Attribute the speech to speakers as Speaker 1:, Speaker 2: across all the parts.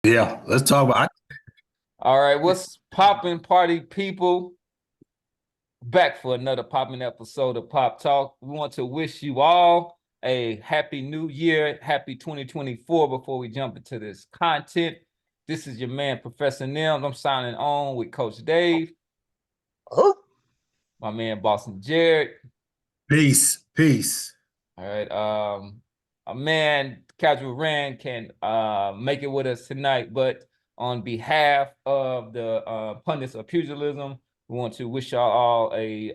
Speaker 1: Yeah, let's talk about.
Speaker 2: All right, what's poppin' party people? Back for another poppin' episode of Pop Talk. We want to wish you all a happy new year, happy 2024 before we jump into this content. This is your man, Professor Nims. I'm signing on with Coach Dave,
Speaker 1: Oh,
Speaker 2: my man, Boston Jared.
Speaker 1: peace, peace.
Speaker 2: All right. A man, Casual Rand, can make it with us tonight, but on behalf of the pundits of pugilism, we want to wish y'all all a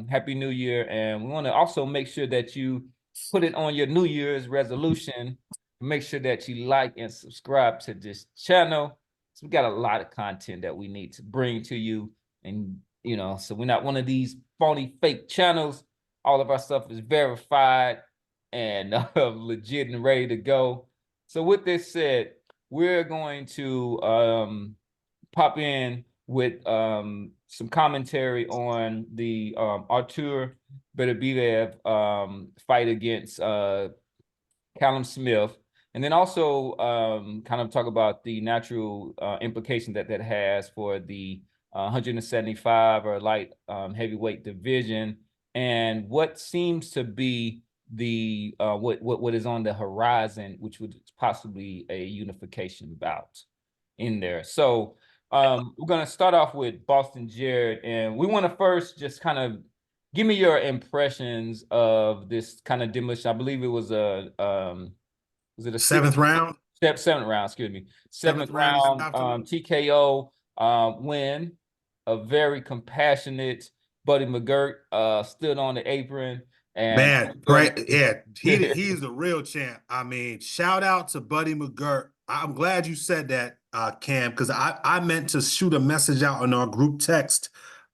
Speaker 2: happy new year, and we want to also make sure that you put it on your New Year's resolution. Make sure that you like and subscribe to this channel. So we got a lot of content that we need to bring to you, and so we're not one of these phony fake channels. All of our stuff is verified and legit and ready to go. So with this said, we're going to pop in with some commentary on the Artur Beterbiev fight against Callum Smith, and then also kind of talk about the natural implication that has for the 175 or light heavyweight division, and what seems to be the what is on the horizon, which would possibly a unification bout in there. So we're gonna start off with Boston Jared, and we want to first just kind of give me your impressions of this kind of demolition. I believe it was a was it a
Speaker 1: Seventh round,
Speaker 2: seventh round, excuse me. Seventh
Speaker 1: seventh round
Speaker 2: round
Speaker 1: afternoon.
Speaker 2: TKO win. A very compassionate Buddy McGirt stood on the apron and
Speaker 1: Man,
Speaker 2: go.
Speaker 1: great. Yeah, he's the real champ. I mean, shout out to Buddy McGirt. I'm glad you said that, Cam, because I meant to shoot a message out in our group text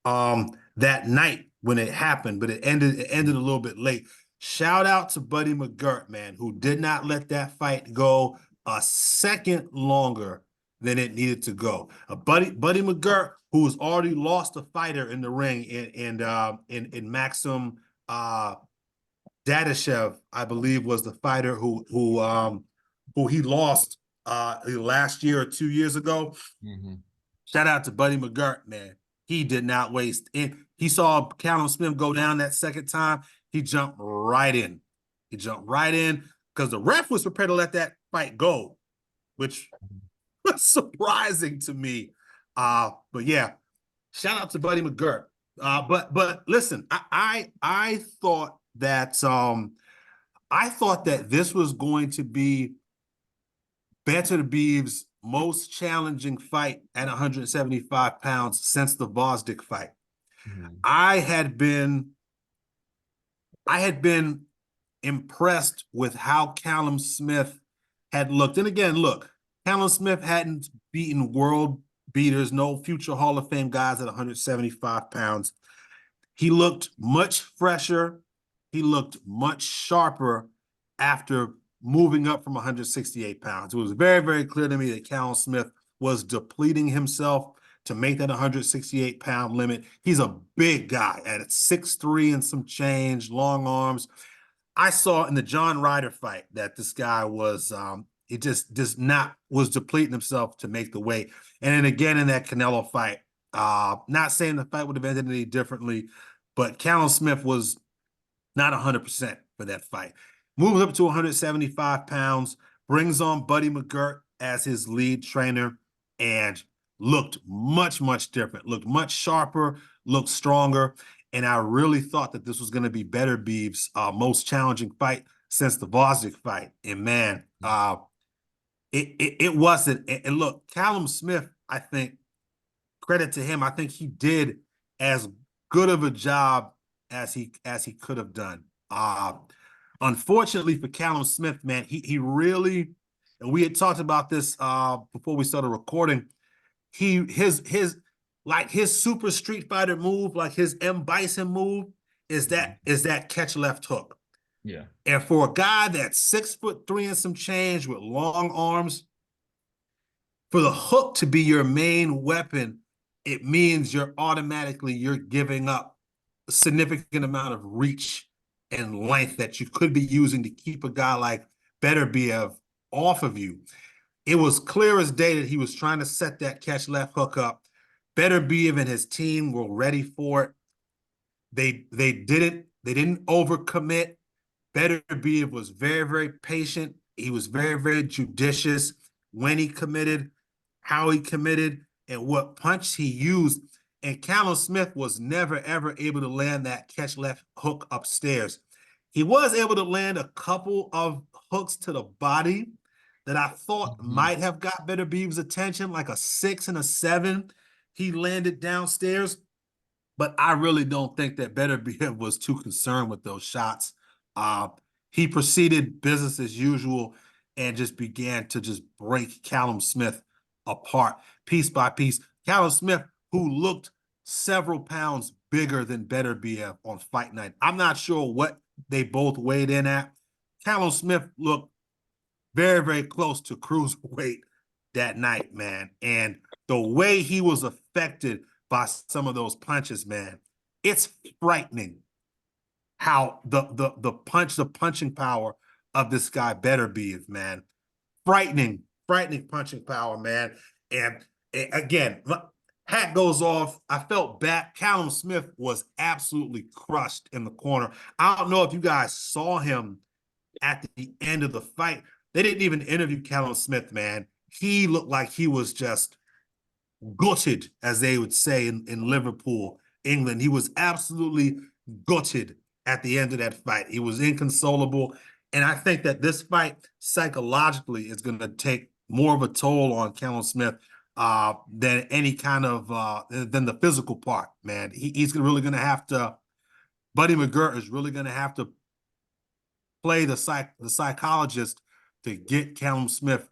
Speaker 1: that night when it happened, but it ended a little bit late. Shout out to Buddy McGirt, man, who did not let that fight go a second longer than it needed to go. Buddy McGirt, who's already lost a fighter in the ring in Maxim Dadashev, I believe, was the fighter who he lost last year or 2 years ago.
Speaker 2: Mhm.
Speaker 1: Shout out to Buddy McGirt, man. He did not waste it. He saw Callum Smith go down that second time. He jumped right in. He jumped right in because the ref was prepared to let that fight go, which was surprising to me. But yeah, shout out to Buddy McGirt. But listen, I thought that this was going to be Beterbiev's most challenging fight at 175 pounds since the Vosdick fight.
Speaker 2: Mhm.
Speaker 1: I had been impressed with how Callum Smith had looked. And again, look, Callum Smith hadn't beaten world beaters, no future Hall of Fame guys at 175 pounds. He looked much fresher. He looked much sharper after moving up from 168 pounds. It was very, very clear to me that Callum Smith was depleting himself to make that 168-pound limit. He's a big guy at 6'3" and some change, long arms. I saw in the John Ryder fight that this guy was he just not was depleting himself to make the weight. And then again in that Canelo fight, not saying the fight would have ended any differently, but Callum Smith was not 100% for that fight. Moves up to 175 pounds, brings on Buddy McGirt as his lead trainer, and looked much, much different, looked much sharper, looked stronger. And I really thought that this was going to be Beterbiev's most challenging fight since the Vosdick fight. And man, it wasn't. And look, Callum Smith, I think, credit to him, I think he did as good of a job as he could have done. Unfortunately for Callum Smith, man, he really, and we had talked about this before we started recording. His super Street Fighter move, like his M Bison move, is that catch left hook.
Speaker 2: Yeah.
Speaker 1: And for a guy that's 6'3" and some change with long arms, for the hook to be your main weapon, it means you're giving up a significant amount of reach and length that you could be using to keep a guy like Beterbiev off of you. It was clear as day that he was trying to set that catch left hook up. Beterbiev and his team were ready for it. They didn't overcommit. Beterbiev was very, very patient. He was very, very judicious when he committed, how he committed, and what punch he used. And Callum Smith was never, ever able to land that catch left hook upstairs. He was able to land a couple of hooks to the body that I thought might have got Beterbiev's attention, like a 6 and a 7. He landed downstairs, but I really don't think that Beterbiev was too concerned with those shots. He proceeded business as usual and just began to just break Callum Smith apart piece by piece. Callum Smith, who looked several pounds bigger than Beterbiev on fight night. I'm not sure what they both weighed in at. Callum Smith looked very, very close to cruiserweight that night, man. And the way he was affected by some of those punches, man, it's frightening how the punching power of this guy Beterbiev, man. Frightening punching power, man. And again, hat goes off. I felt bad. Callum Smith was absolutely crushed in the corner. I don't know if you guys saw him at the end of the fight. They didn't even interview Callum Smith, man. He looked like he was just gutted, as they would say in Liverpool, England. He was absolutely gutted at the end of that fight. He was inconsolable. And I think that this fight psychologically is going to take more of a toll on Callum Smith than any kind of than the physical part, man. He's really going to have to, Buddy McGirt is really going to have to play the psychologist to get Callum Smith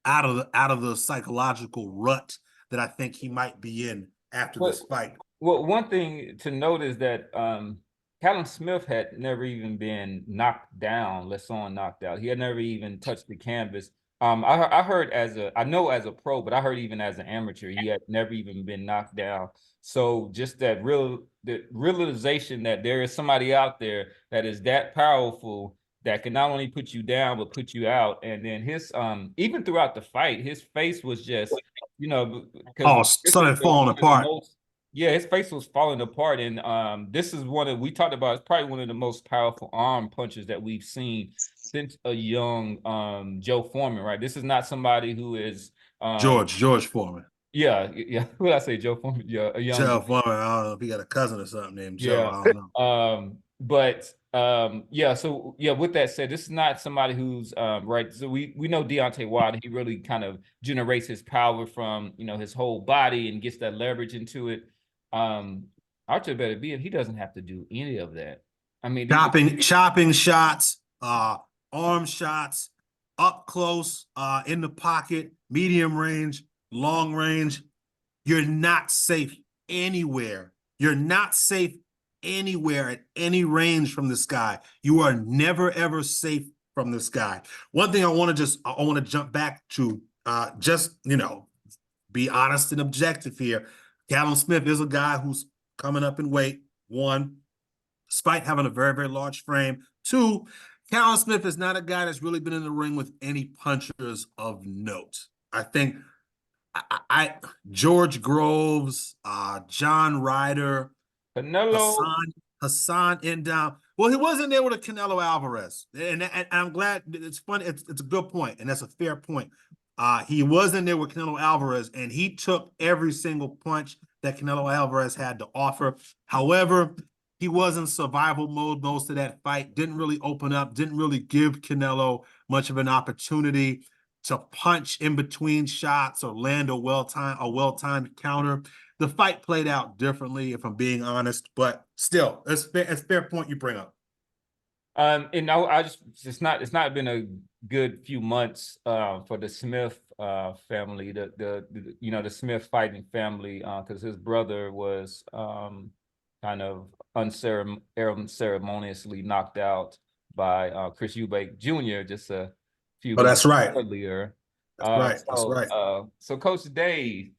Speaker 1: out of the psychological rut that I think he might be in after this fight.
Speaker 2: Well, one thing to note is that Callum Smith had never even been knocked down, knocked out. He had never even touched the canvas. I heard I know as a pro, but I heard even as an amateur, he had never even been knocked down. So just the realization that there is somebody out there that is that powerful that can not only put you down but put you out. And then his even throughout the fight, his face was just, because
Speaker 1: started falling apart.
Speaker 2: Yeah, his face was falling apart. And this is we talked about, it's probably one of the most powerful arm punches that we've seen since a young Joe Foreman, right? This is not somebody who is
Speaker 1: George Foreman.
Speaker 2: Yeah. What did I say? Joe Foreman? Yeah, a young
Speaker 1: Joe Foreman. I don't know if he got a cousin or something named Joe. Yeah. I don't
Speaker 2: know. Yeah, so yeah, with that said, this is not somebody who's right. So we know Deontay Wilder, he really kind of generates his power from his whole body and gets that leverage into it. Archer Beterbiev, he doesn't have to do any of that. I mean,
Speaker 1: chopping shots, arm shots, up close, in the pocket, medium range, long range. You're not safe anywhere. You're not safe anywhere at any range from this guy. You are never, ever safe from this guy. One thing I want to jump back to, be honest and objective here. Callum Smith is a guy who's coming up in weight, one, despite having a very, very large frame. Two, Callum Smith is not a guy that's really been in the ring with any punchers of note. I think George Groves, John Ryder, Hassan Indown. Well, he wasn't there with a Canelo Alvarez, and I'm glad. It's funny. It's a good point, and that's a fair point. He wasn't there with Canelo Alvarez, and he took every single punch that Canelo Alvarez had to offer. However, he was in survival mode most of that fight. Didn't really open up. Didn't really give Canelo much of an opportunity to punch in between shots or land a well-timed counter. The fight played out differently, if I'm being honest, but still, it's a fair point you bring up.
Speaker 2: And it's not been a good few months for the Smith family, the Smith fighting family, because his brother was kind of unceremoniously knocked out by Chris Eubank Jr. just a few months earlier.
Speaker 1: That's right.
Speaker 2: So Coach Dave,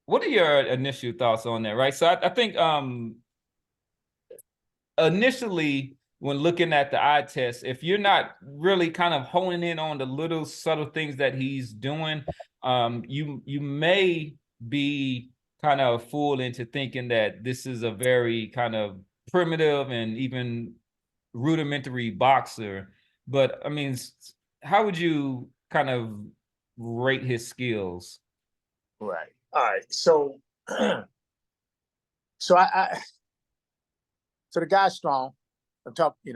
Speaker 2: what are your initial thoughts on that? Right. So I think initially when looking at the eye test, if you're not really kind of honing in on the little subtle things that he's doing, you may be kind of fooled into thinking that this is a very kind of primitive and even rudimentary boxer. But I mean, how would you kind of rate his skills?
Speaker 3: Right. All right. So, so so the guy's strong. I'm talking,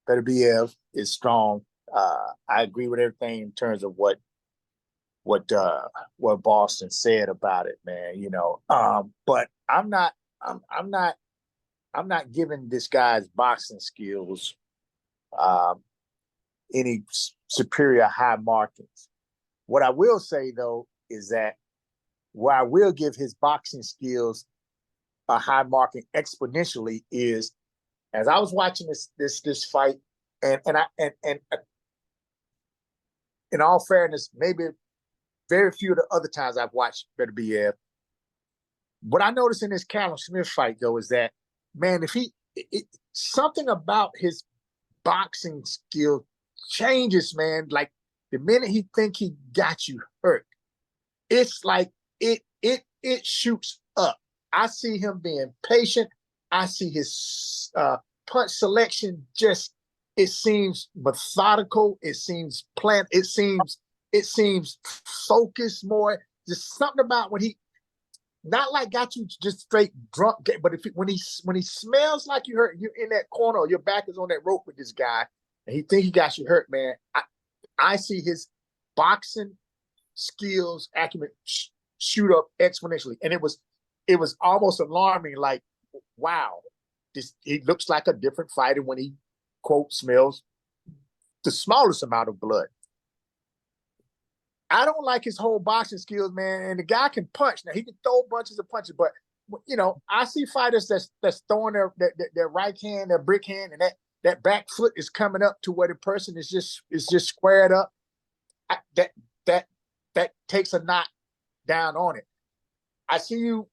Speaker 3: Beterbiev is strong. I agree with everything in terms of what Boston said about it, man. But I'm not giving this guy's boxing skills any superior high markings. What I will say though is that where I will give his boxing skills a high marking exponentially is as I was watching this fight, and in all fairness, maybe very few of the other times I've watched Beterbiev, what I noticed in this Callum Smith fight though is that, man, something about his boxing skill changes, man. Like the minute he think he got you hurt, it's like it shoots up. I see him being patient. I see his punch selection it seems methodical. It seems planned. It seems focused more. There's something about when he not like got you just straight drunk, but when he smells like you hurt, you're in that corner or your back is on that rope with this guy, and he think he got you hurt, man. I see his boxing skills acumen shoot up exponentially, and it was almost alarming. Like, wow, he looks like a different fighter when he quote smells the smallest amount of blood. I don't like his whole boxing skills, man. And the guy can punch. Now he can throw bunches of punches, but I see fighters that's throwing their right hand, their brick hand, and that back foot is coming up to where the person is just squared up. That takes a knot down on it. I see you,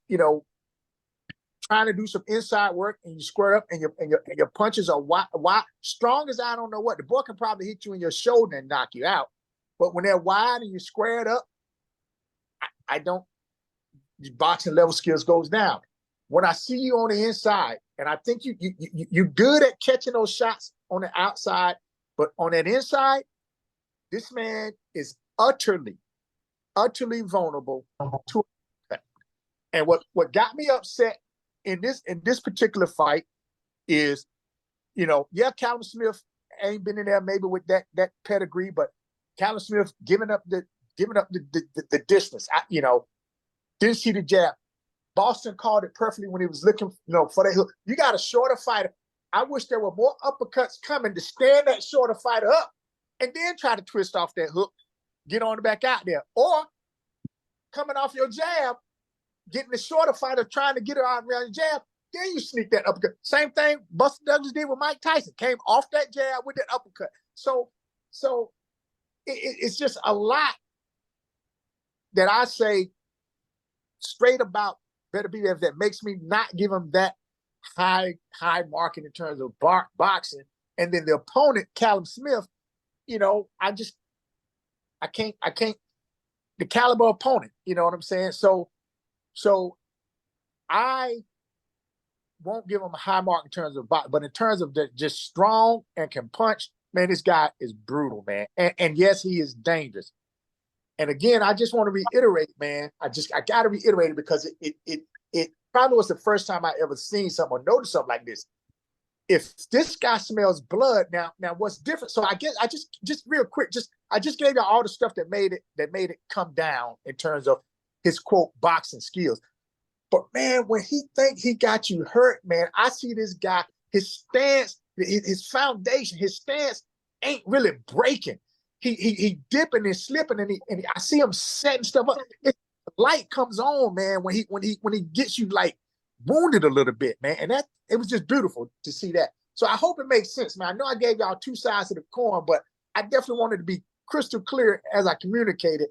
Speaker 3: trying to do some inside work and you square up and your punches are wide, strong as I don't know what. The boy can probably hit you in your shoulder and knock you out. But when they're wide and you squared up, I don't, your boxing level skills goes down. When I see you on the inside, and I think you're good at catching those shots on the outside, but on that inside, this man is utterly vulnerable to it. And what got me upset in this particular fight is, Callum Smith ain't been in there maybe with that pedigree, but Callum Smith giving up the distance. Didn't see the jab. Boston called it perfectly when he was looking, for that hook. You got a shorter fighter. I wish there were more uppercuts coming to stand that shorter fighter up and then try to twist off that hook, get on the back out there. Or coming off your jab, getting the shorter fighter trying to get her out around the jab, then you sneak that uppercut. Same thing Buster Douglas did with Mike Tyson. Came off that jab with that uppercut. So it's just a lot that I say straight about Beterbiev that makes me not give him that high marking in terms of boxing. And then the opponent, Callum Smith, I can't the caliber opponent, you know what I'm saying? So I won't give him a high mark in terms of boxing, but in terms of just strong and can punch, man, this guy is brutal, man. And yes, he is dangerous. And again, I just want to reiterate, man. I got to reiterate it because it probably was the first time I ever seen something or noticed something like this. If this guy smells blood, now what's different? So I guess I just real quick, I just gave you all the stuff that made it come down in terms of his quote boxing skills. But man, when he think he got you hurt, man, I see this guy, his stance, his foundation, his stance ain't really breaking. He dipping and slipping, and I see him setting stuff up. Light comes on, man, when he gets you like wounded a little bit, man, and that it was just beautiful to see that. So I hope it makes sense, man. I know I gave y'all two sides of the coin, but I definitely wanted to be crystal clear as I communicated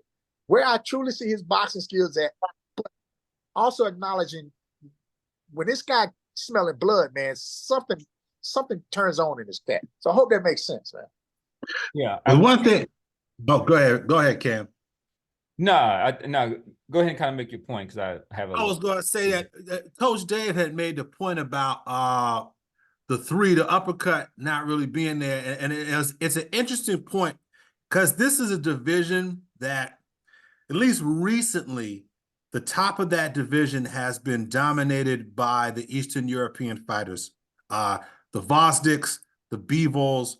Speaker 3: where I truly see his boxing skills at, but also acknowledging when this guy smelling blood, man, something something turns on in this cat. So I hope that makes sense, man.
Speaker 2: Yeah.
Speaker 1: The one thing, oh, go ahead, Cam.
Speaker 2: No, go ahead and kind of make your point because I have a
Speaker 1: I was going to say that Coach Dave had made the point about the uppercut not really being there, and it's an interesting point because this is a division that, at least recently, the top of that division has been dominated by the Eastern European fighters, the Vosdiks, the Bivols,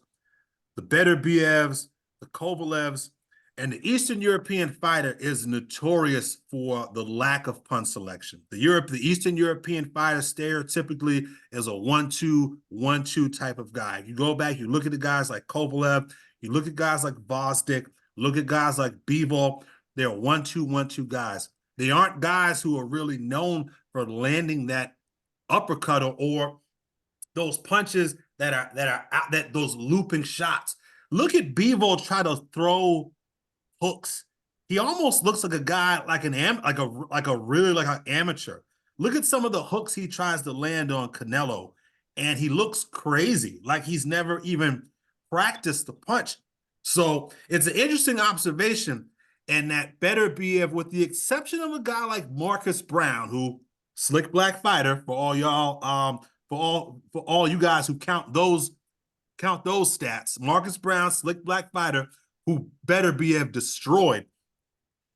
Speaker 1: the Beterbievs, the Kovalevs, and the Eastern European fighter is notorious for the lack of punch selection. The Eastern European fighter stereotypically is a 1-2, 1-2 type of guy. If you go back, you look at the guys like Kovalev, you look at guys like Vosdik, look at guys like Bivol, they're 1-2, 1-2 guys. They aren't guys who are really known for landing that uppercut or those punches that those looping shots. Look at Bivol try to throw hooks. He almost looks like a guy like an amateur. Look at some of the hooks he tries to land on Canelo, and he looks crazy, like he's never even practiced the punch. So it's an interesting observation, and that Beterbiev, with the exception of a guy like Marcus Brown, who slick black fighter for all y'all, for all you guys who count those stats. Marcus Brown, slick black fighter, who Beterbiev destroyed.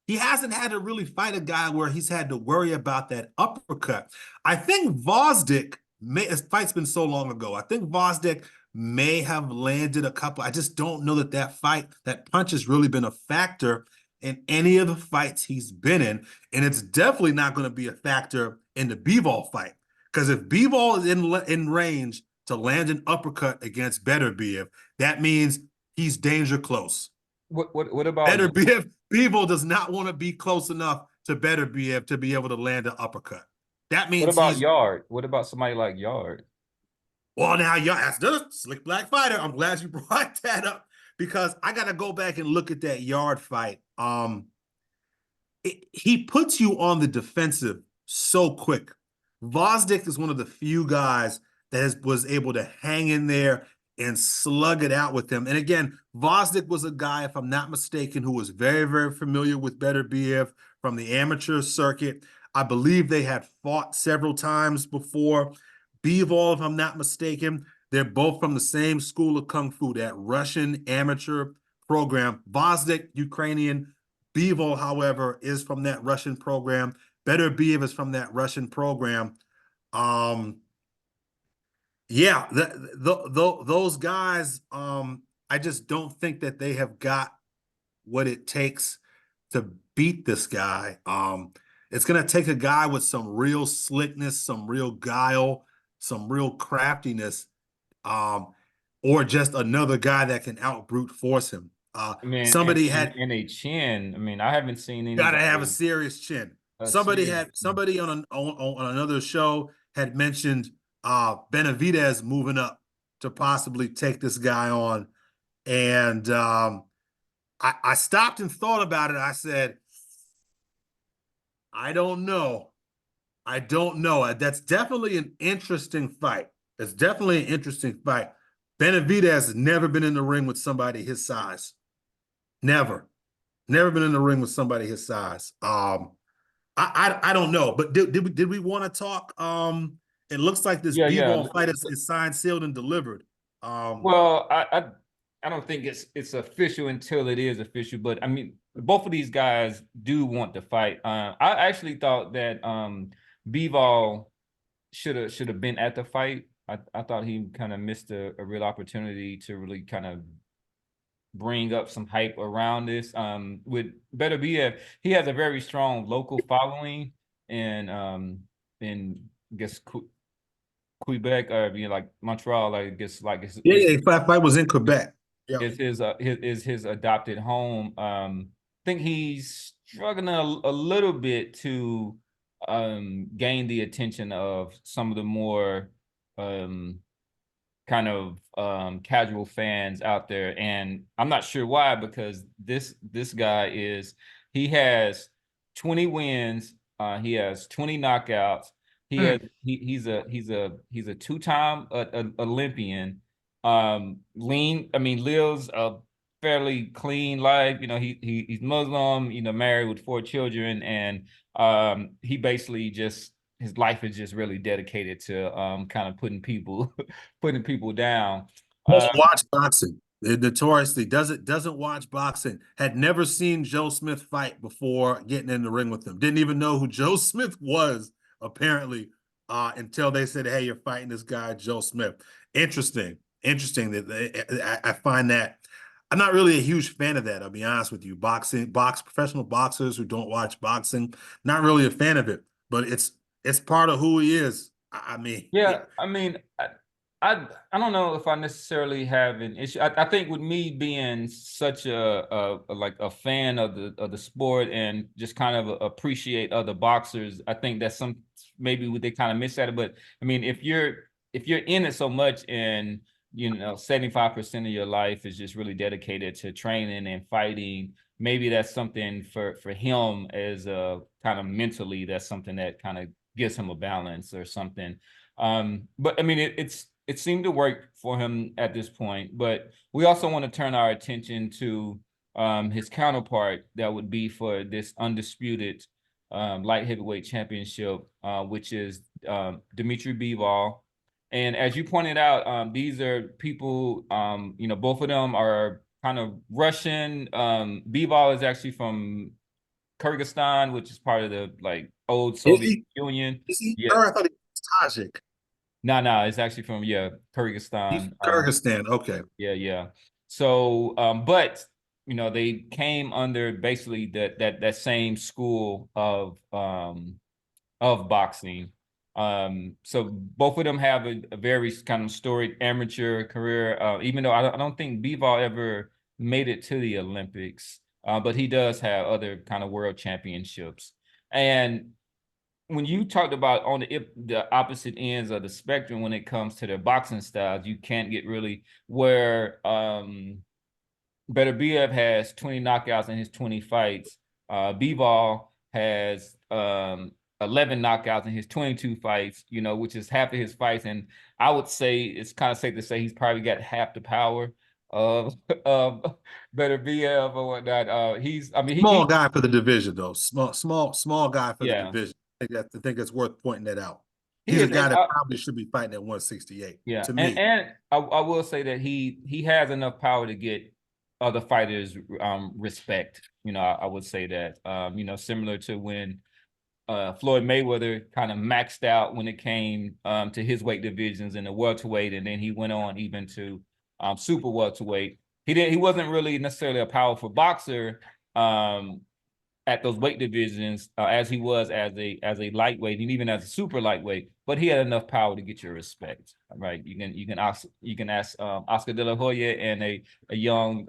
Speaker 1: He hasn't had to really fight a guy where he's had to worry about that uppercut. I think Vosdik his fight's been so long ago. I think Vosdik may have landed a couple. I just don't know that punch has really been a factor in any of the fights he's been in. And it's definitely not going to be a factor in the Bivol fight. Because if Bivol is in range to land an uppercut against Beterbiev, that means he's danger close.
Speaker 2: What about
Speaker 1: Beterbiev? Bivol does not want to be close enough to Beterbiev to be able to land an uppercut. That means
Speaker 2: what about Yard? What about somebody like Yard?
Speaker 1: Well, now Yard, that's the slick black fighter. I'm glad you brought that up because I got to go back and look at that Yard fight. He puts you on the defensive so quick. Vosdik is one of the few guys that was able to hang in there and slug it out with him. And again, Vosdik was a guy, if I'm not mistaken, who was very, very familiar with Beterbiev from the amateur circuit. I believe they had fought several times before. Bivol, if I'm not mistaken, they're both from the same school of Kung Fu, that Russian amateur program. Vosdik, Ukrainian. Bivol, however, is from that Russian program. Beterbiev is from that Russian program. Yeah, those guys, I just don't think that they have got what it takes to beat this guy. It's going to take a guy with some real slickness, some real guile, some real craftiness, or just another guy that can out brute force him.
Speaker 2: I mean,
Speaker 1: Somebody had
Speaker 2: in a chin. I mean, I haven't seen any.
Speaker 1: got to have a serious chin. Somebody on another show had mentioned Benavidez moving up to possibly take this guy on. And I stopped and thought about it. I said, I don't know. I don't know. That's definitely an interesting fight. It's definitely an interesting fight. Benavidez has never been in the ring with somebody his size. Never been in the ring with somebody his size. I don't know, but did we want to talk? It looks like this Bivol fight is signed, sealed, and delivered.
Speaker 2: Well, I don't think it's official until it is official, but I mean, both of these guys do want to fight. I actually thought that Bivol should have been at the fight. I thought he kind of missed a real opportunity to really kind of bring up some hype around this. With Beterbiev, he has a very strong local following in I guess Quebec, or like Montreal. I guess
Speaker 1: fight was in Quebec. Yeah,
Speaker 2: is his adopted home. I think he's struggling a little bit to gain the attention of some of the more kind of casual fans out there, and I'm not sure why, because this guy he has 20 wins, he has 20 knockouts, He's a two-time Olympian. Lives a fairly clean life. He's Muslim, married with 4 children, and he basically just his life is just really dedicated to kind of putting people putting people down.
Speaker 1: Doesn't watch boxing. It notoriously doesn't watch boxing. Had never seen Joe Smith fight before getting in the ring with him. Didn't even know who Joe Smith was, apparently, until they said, "Hey, you're fighting this guy, Joe Smith." Interesting. That I find that I'm not really a huge fan of that. I'll be honest with you. Professional boxers who don't watch boxing, not really a fan of it. But it's part of who he is. I mean,
Speaker 2: Yeah, I don't know if I necessarily have an issue. I think with me being such a fan of the sport and just kind of appreciate other boxers, I think that's some maybe what they kind of miss at it. But I mean, if you're in it so much and 75% of your life is just really dedicated to training and fighting, maybe that's something for him as a kind of mentally, that's something that kind of gives him a balance or something. But I mean, it seemed to work for him at this point. But we also want to turn our attention to his counterpart that would be for this undisputed light heavyweight championship, which is Dmitry Bivol. And as you pointed out, these are people, both of them are kind of Russian. Bivol is actually from Kyrgyzstan, which is part of the old Soviet Union.
Speaker 1: Is he?
Speaker 2: Yeah.
Speaker 1: Or I thought he was Tajik.
Speaker 2: No, it's actually from
Speaker 1: He's
Speaker 2: Kyrgyzstan.
Speaker 1: Kyrgyzstan. Okay.
Speaker 2: Yeah. So, but they came under basically that same school of boxing. So both of them have a very kind of storied amateur career. Even though I don't think Bivol ever made it to the Olympics, but he does have other kind of world championships. And when you talked about on the opposite ends of the spectrum when it comes to their boxing styles, you can't get really where Beterbiev has 20 knockouts in his 20 fights. Bivol has 11 knockouts in his 22 fights, which is half of his fights. And I would say it's kind of safe to say he's probably got half the power of Beterbiev or whatnot.
Speaker 1: Small guy for the division, though. Small guy for the
Speaker 2: Yeah.
Speaker 1: division. I think it's worth pointing that out.
Speaker 2: He
Speaker 1: He's a
Speaker 2: is,
Speaker 1: guy
Speaker 2: and
Speaker 1: that probably should be fighting at 168.
Speaker 2: yeah,
Speaker 1: To me.
Speaker 2: and I will say that he has enough power to get other fighters respect. I would say that. Similar to when Floyd Mayweather kind of maxed out when it came to his weight divisions in the welterweight, and then he went on even to super welterweight. He wasn't really necessarily a powerful boxer at those weight divisions as he was as a lightweight and even as a super lightweight, but he had enough power to get your respect. Right? You can ask Oscar De La Hoya and a young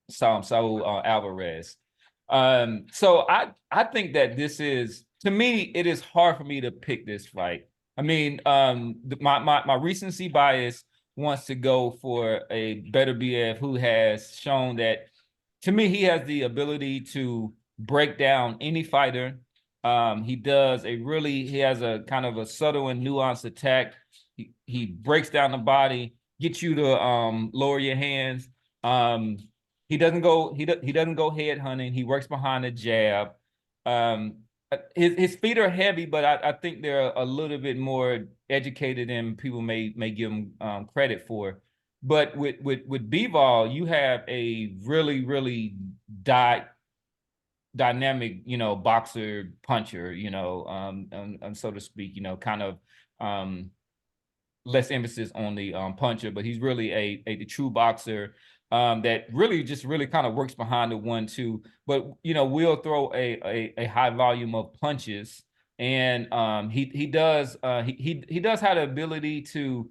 Speaker 2: Saul Alvarez. So I think that this is, to me, it is hard for me to pick this fight. I mean, my recency bias wants to go for a Beterbiev who has shown that, to me, he has the ability to break down any fighter. He has a kind of a subtle and nuanced attack. He breaks down the body, gets you to lower your hands. He doesn't go head hunting. He works behind the jab. His feet are heavy, but I think they're a little bit more educated than people may give him credit for. But with Bivol, you have a really, really dynamic, boxer puncher, and so to speak, kind of less emphasis on the puncher, but he's really a true boxer that really kind of works behind the 1-2, but will throw a high volume of punches, and he does have the ability to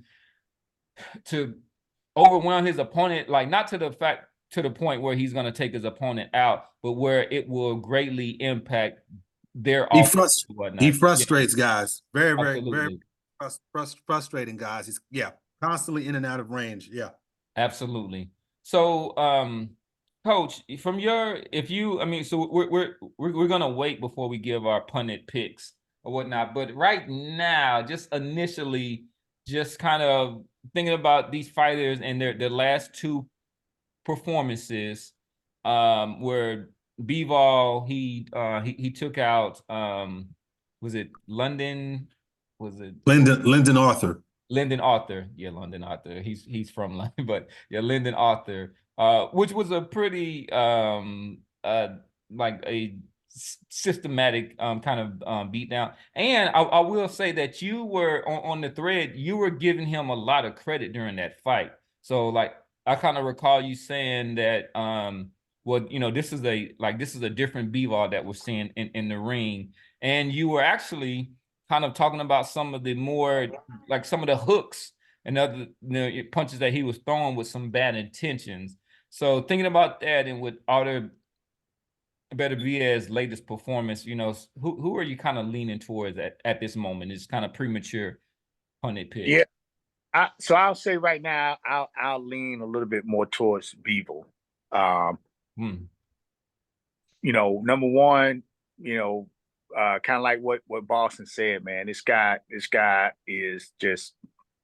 Speaker 2: overwhelm his opponent, like not to the point where he's going to take his opponent out, but where it will greatly impact their offense.
Speaker 1: He frustrates guys. Very,
Speaker 2: Absolutely.
Speaker 1: very frustrating guys. He's constantly in and out of range. Yeah.
Speaker 2: Absolutely. So, Coach, from so we're gonna wait before we give our pundit picks. or whatnot. But right now, just initially, just kind of thinking about these fighters and their last two performances, where Bivol he took out was it London? Was it
Speaker 1: Lyndon Arthur.
Speaker 2: Lyndon Arthur? Yeah, London Arthur. He's from London, but yeah, Lyndon Arthur, which was a pretty like a systematic kind of beat down. And I will say that you were on the thread, you were giving him a lot of credit during that fight. So like I kind of recall you saying that well, you know, this is a different Bivol that we're seeing in the ring. And you were actually kind of talking about some of the more, like some of the hooks and other punches that he was throwing with some bad intentions. So thinking about that, and with Beterbiev's latest performance, you know, who are you kind of leaning towards at this moment? It's kind of premature pundit pick.
Speaker 3: Yeah. So I'll say right now, I'll lean a little bit more towards Bivol. You know, number one, you know, kind of like what Boston said, man. This guy is just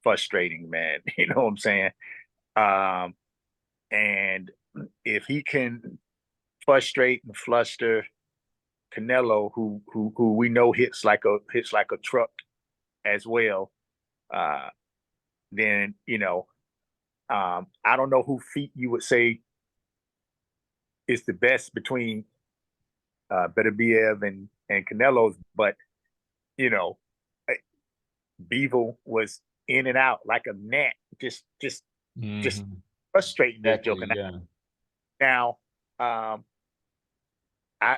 Speaker 3: frustrating, man. You know what I'm saying? And if he can frustrate and fluster Canelo, who we know hits like a truck as well, then you know, I don't know who feet you would say is the best between Beterbiev and Canelo's, but you know, Bivol was in and out like a gnat, just frustrating this joker.
Speaker 2: Yeah.
Speaker 3: Now,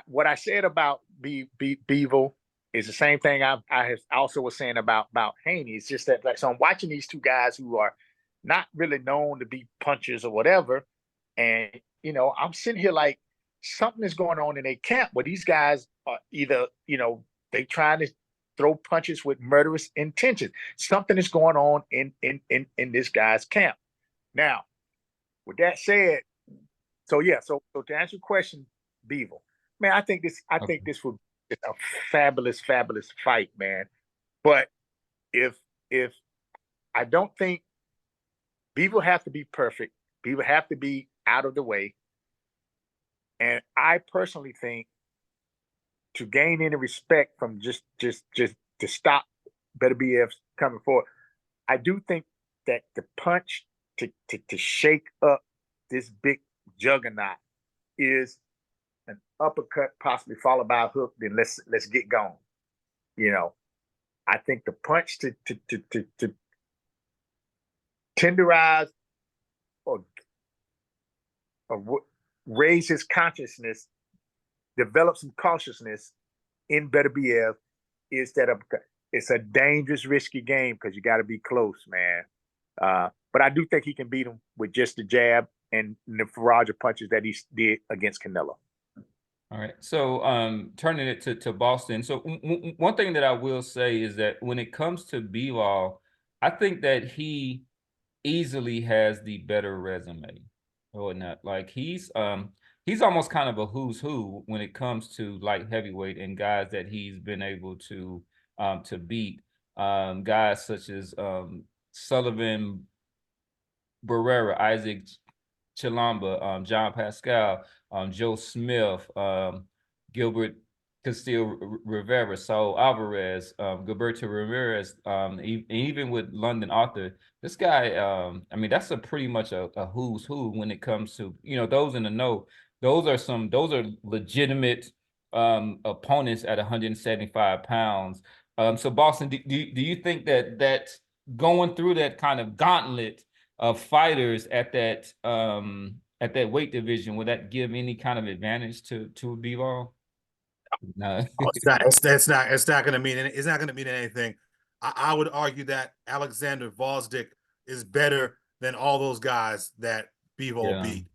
Speaker 3: what I said about Bivol is the same thing I have also was saying about Haney. It's just that, like, so I'm watching these two guys who are not really known to be punchers or whatever, and you know, I'm sitting here like something is going on in a camp where these guys are either, you know, they trying to throw punches with murderous intentions. Something is going on in this guy's camp. Now, with that said, so to answer your question, Bivol, man, I think this would be a fabulous fight, man. But if I don't think Bivol have to be perfect, Bivol have to be out of the way. And I personally think to gain any respect from just to stop Beterbiev coming forward, I do think that the punch to shake up this big juggernaut is an uppercut, possibly followed by a hook. Then let's get going. You know, I think the punch to tenderize or raise his consciousness, develop some cautiousness in Beterbiev is that it's a dangerous, risky game because you got to be close, man. But I do think he can beat him with just the jab and the barrage of punches that he did against Canelo.
Speaker 2: All right. So turning it to Boston. So one thing that I will say is that when it comes to Bivol, I think that he easily has the better resume or not. Like he's almost kind of a who's who when it comes to light heavyweight and guys that he's been able to beat. Guys such as Sullivan Barrera, Isaac Chilamba, John Pascal, Joe Smith, Gilbert Castillo Rivera, Saul Alvarez, Gilberto Ramirez, even with London Arthur. This guy, I mean, that's pretty much a who's who when it comes to, you know, those in the know. Those are legitimate opponents at 175 pounds. So Boston, do you think that going through that kind of gauntlet of fighters at that weight division, would that give any kind of advantage to Bivol? No.
Speaker 1: It's not going to mean anything. I would argue that Alexander Gvozdyk is better than all those guys that Bivol beat.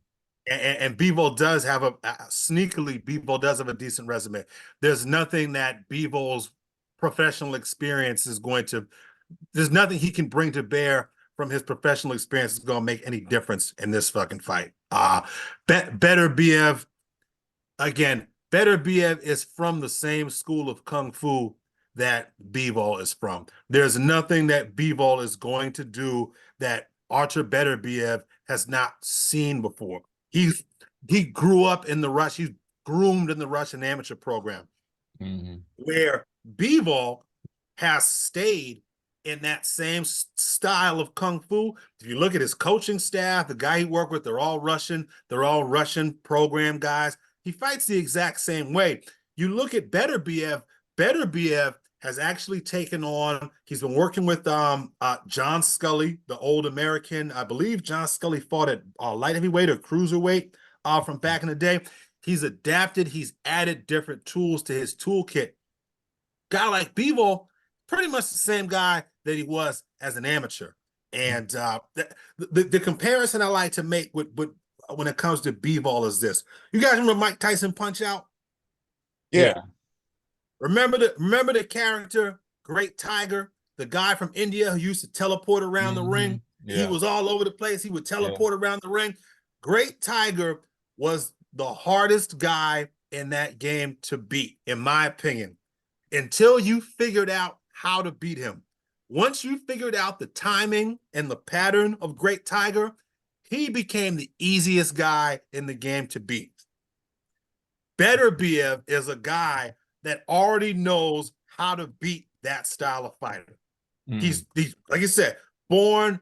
Speaker 1: And Bivol does have Bivol does have a decent resume. There's nothing that Bivol's professional experience there's nothing he can bring to bear from his professional experience is going to make any difference in this fucking fight. Beterbiev is from the same school of Kung Fu that Bivol is from. There's nothing that Bivol is going to do that Artur Beterbiev has not seen before. He grew up in the Rush. He's groomed in the Russian amateur program, where Bivol has stayed in that same style of kung fu. If you look at his coaching staff, the guy he worked with, they're all Russian program guys. He fights the exact same way. You look at Beterbiev. Beterbiev has actually taken on, he's been working with John Scully, the old American. I believe John Scully fought at light heavyweight or cruiserweight from back in the day. He's adapted, he's added different tools to his toolkit. Guy like Bivol, pretty much the same guy that he was as an amateur. And the comparison I like to make with when it comes to Bivol is this. You guys remember Mike Tyson Punch Out?
Speaker 2: Yeah.
Speaker 1: Remember the character, Great Tiger, the guy from India who used to teleport around the ring?
Speaker 2: Yeah.
Speaker 1: He was all over the place. He would teleport around the ring. Great Tiger was the hardest guy in that game to beat, in my opinion, until you figured out how to beat him. Once you figured out the timing and the pattern of Great Tiger, he became the easiest guy in the game to beat. Beterbiev is a guy that already knows how to beat that style of fighter. He's like I said, born,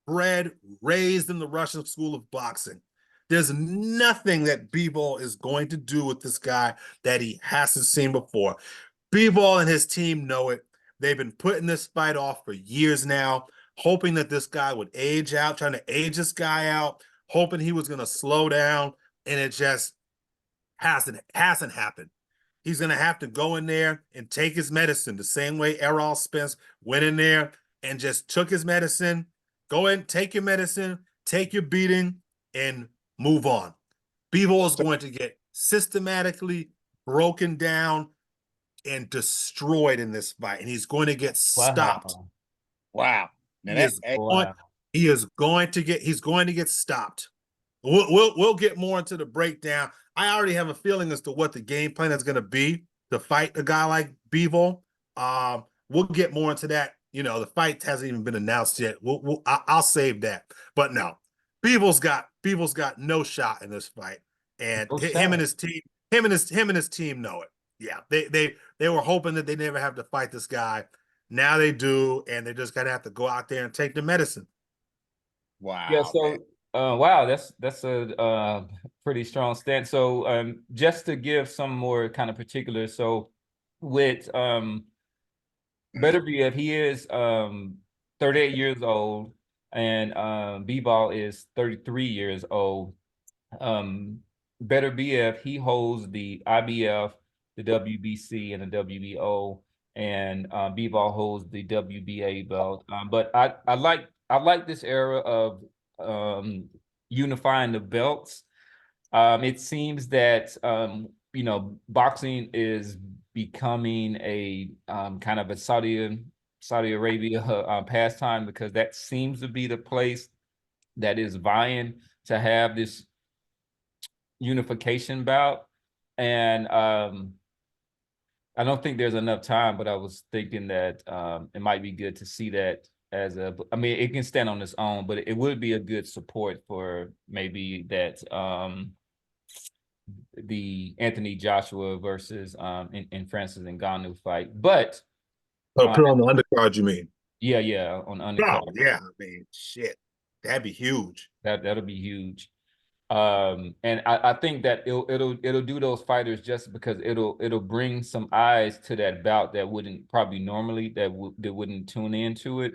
Speaker 1: bred, raised in the Russian school of boxing. There's nothing that Bivol is going to do with this guy that he hasn't seen before. Bivol and his team know it. They've been putting this fight off for years now, hoping that this guy would age out, trying to age this guy out, hoping he was going to slow down, and it just hasn't happened. He's going to have to go in there and take his medicine the same way Errol Spence went in there and just took his medicine. Go in, take your medicine, take your beating, and move on. Bivol is going to get systematically broken down and destroyed in this fight, and he's going to get stopped.
Speaker 3: Wow. Now
Speaker 1: he's going to get stopped. We'll get more into the breakdown. I already have a feeling as to what the game plan is going to be to fight a guy like Bivol. We'll get more into that. You know, the fight hasn't even been announced yet. I'll save that. But no, Bivol's got no shot in this fight, and him and his team know it. Yeah, they were hoping that they never have to fight this guy. Now they do, and they're just gonna have to go out there and take the medicine.
Speaker 3: Wow.
Speaker 2: Yeah. So, wow, that's a pretty strong stance. So, just to give some more kind of particulars, so with Beterbiev, he is 38 years old, and Bivol is 33 years old. Beterbiev, he holds the IBF, the WBC, and the WBO, and Bivol holds the WBA belt. But I like this era of unifying the belts. It seems that you know, boxing is becoming a kind of a Saudi Arabia pastime, because that seems to be the place that is vying to have this unification bout. And I don't think there's enough time, but I was thinking that it might be good to see that as a, I mean, it can stand on its own, but it would be a good support for maybe that the Anthony Joshua versus in Francis Ngannou fight. But
Speaker 1: put on the undercard, you mean?
Speaker 2: Yeah, on undercard.
Speaker 1: Oh, yeah, I mean, shit, that'd be huge.
Speaker 2: That'll be huge. And I think that it'll do those fighters just because it'll bring some eyes to that bout that wouldn't probably normally that wouldn't tune into it.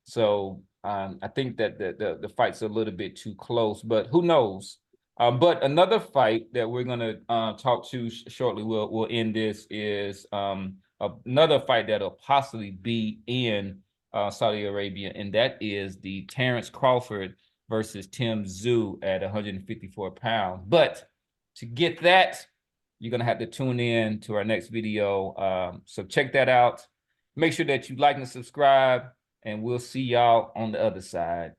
Speaker 2: So I think that the fight's a little bit too close, but who knows? But another fight that we're gonna talk to shortly, we'll end this, is another fight that'll possibly be in Saudi Arabia, and that is the Terrence Crawford versus Tim Tszyu at 154 pounds. But to get that, you're going to have to tune in to our next video. So check that out. Make sure that you like and subscribe, and we'll see y'all on the other side.